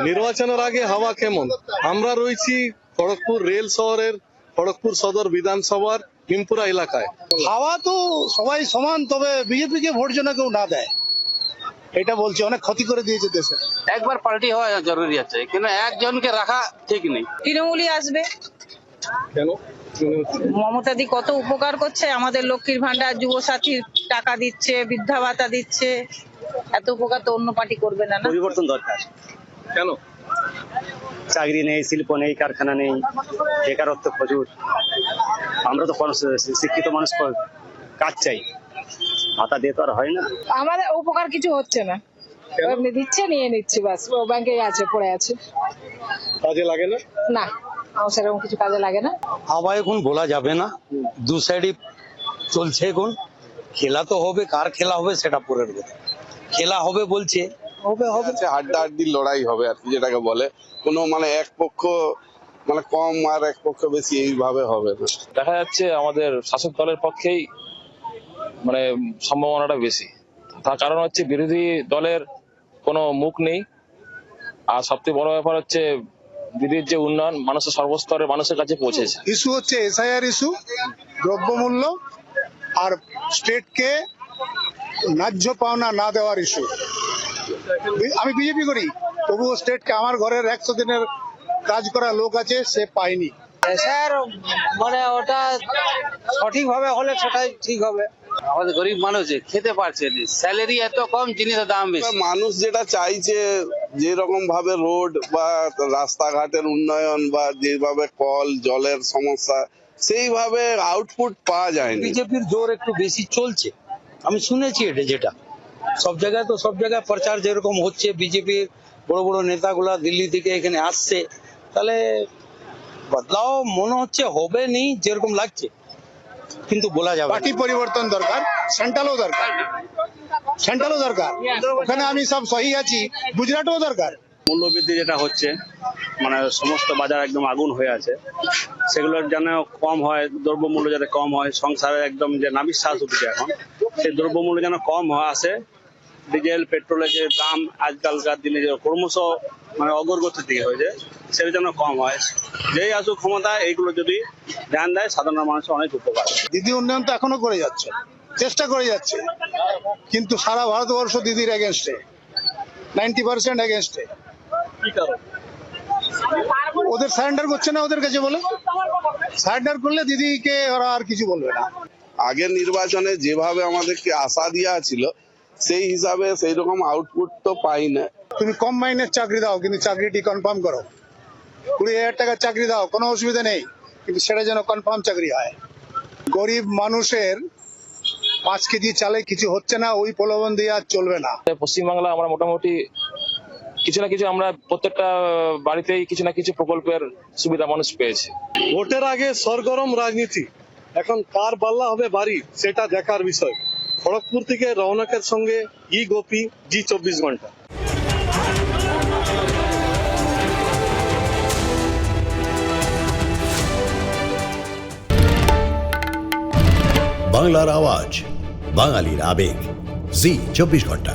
নির্বাচনের আগে হাওয়া কেমন? আমরা রয়েছি খড়গপুর রেল শহরের খড়গপুর সদর বিধানসভার ভীমপুরা এলাকায়। হাওয়া তো সবাই সমান, তবে বিজেপি কে ভোট যেন কেউ না দেয়, এটা বলছে। অনেক ক্ষতি করে দিয়েছে দেশে। একবার পাল্টি হওয়া জরুরি আছে, কিন্তু একজনকে রাখা ঠিক নেই। তৃণমূলই আসবে। কেন? মমতাদি কত উপকার করছে আমাদের, লক্ষ্মীর ভান্ডার, যুব সাথীর টাকা দিচ্ছে, বৃদ্ধা ভাতা দিচ্ছে, এত উপকার তো অন্য পার্টি করবে না। পরিবর্তন দরকার। কেন? চাকরি নেই, শিল্প নেই, কারখানা নেই, বেকারত্ব প্রচুর। আমরা তো শিক্ষিত মানুষ, কাজ চাই, ভাতা দিয়ে তো আর হয় না। আমাদের উপকার কিছু হচ্ছে না, এমনি দিচ্ছে, নিয়ে নিচ্ছি, বাস। ও ব্যাংকে আছে, পড়ে আছে, কাজে লাগে না। না আমার সেরকম কিছু কাজে লাগে না। হাওয়া এখন বলা যাবে না, দু সাইডই চলছে। এখন খেলা তো হবে, কার খেলা হবে সেটা পরের কথা। খেলা হবে বলছে, হবে হবে। হাড্ডাহাড্ডির লড়াই হবে আর কি, যেটাকে বলে। কোনো মানে এক পক্ষ মানে কম আর এক পক্ষ বেশি এইভাবে হবে না। দেখা যাচ্ছে আমাদের শাসক দলের পক্ষেই মানে সম্ভাবনাটা বেশি। তার কারণ হচ্ছে বিরোধী দলের কোনো মুখ নেই, আর সবথেকে বড় ব্যাপার হচ্ছে দিদির যে উন্নয়ন মানুষের সর্বস্তরের মানুষের কাছে পৌঁছেছে। ইস্যু হচ্ছে এসআইআর ইস্যু, দ্রব্যমূল্য আর স্টেটকে ন্যায্য পাওনা না দেওয়ার ইস্যু। আমি বিজেপি করি, তবুও স্টেটকে, আমার ঘরের 100 দিনের কাজ করা লোক আছে, সে পায়নি। স্যার মানে ওটা সঠিক ভাবে হলে সেটাই ঠিক হবে। আমাদের গরিব মানুষ খেতে পারছে না, স্যালারি এত কম, জিনিসের দাম বেশি। মানুষ যেটা চাইছে, যেরকম ভাবে রোড বা রাস্তাঘাটের উন্নয়ন বা যেভাবে কল জলের সমস্যা, সেইভাবে আউটপুট পাওয়া যায়নি। বিজেপির জোর একটু বেশি চলছে, আমি শুনেছি এটা। যেটা সব জায়গায় তো, সব জায়গায় প্রচার যেরকম হচ্ছে, বিজেপির বড় বড় নেতাগুলা দিল্লি থেকে এখানে আসছে, তাহলে বদলাও মনে হচ্ছে হবে নি যেরকম লাগছে, কিন্তু বলা যাবে। পার্টি পরিবর্তন দরকার, সেন্ট্রালও দরকার, সেন্ট্রালও দরকার। ওখানে আমি সব সহি আছি, গুজরাটও দরকার। মূল্যবৃদ্ধি যেটা হচ্ছে, মানে সমস্ত বাজার একদম আগুন হয়ে আছে, সেগুলোর যেন কম হয়, দ্রব্যমূল্য যাতে কম হয়, সংসারে একদম যে নাবিশ্বাস উঠছে এখন, সেই দ্রব্যমূল্য যেন কম হয় আসে। ডিজেল পেট্রোলের যে দাম আজকালকার দিনে যে ক্রমশ মানে অগ্রগতির দিকে হয়েছে, সেটা যেন কম হয়। যেই আসুক ক্ষমতায়, এইগুলো যদি ধ্যান দেয়, সাধারণ মানুষের অনেক উপকার। দিদি উন্নয়ন তো এখনো করে যাচ্ছে, চেষ্টা করে যাচ্ছে, কিন্তু সারা ভারতবর্ষ দিদির এগেনস্টে, 90% এগেনস্টে। কি কারণ? ওদের সারেন্ডার করছে না ওদের কাছে, বলে সারেন্ডার করলে দিদিকে ওরা আর কিছু বলবে না। আগের নির্বাচনে যেভাবে আমাদেরকে আশা দেওয়া ছিল, সেই হিসাবে সেই রকম আউটপুট তো পাই না। তুমি কম মাইনের চাকরি দাও, কিন্তু চাকরিটি কনফার্ম করো। 20,000 টাকার চাকরি দাও, কোনো অসুবিধা নেই, কিন্তু সেটা যেন কনফার্ম চাকরি হয়। গরিব মানুষের 5 কেজি চালে কিছু হচ্ছে না, ওই প্রলোভন দিয়ে আর চলবে না। পশ্চিমবাংলা আমরা মোটামুটি কিছু না কিছু, আমরা প্রত্যেকটা বাড়িতেই কিছু না কিছু প্রকল্পের সুবিধা মানুষ পেয়েছে। ভোটের আগে সরগরম রাজনীতি, এখন কার পাল্লা হবে বাড়ি সেটা দেখার বিষয়। খড়গপুর থেকে রৌনকের সঙ্গে গোপী, জি 24 ঘন্টা। বাংলার আওয়াজ, বাঙালির আবেগ, জি 24 ঘন্টা।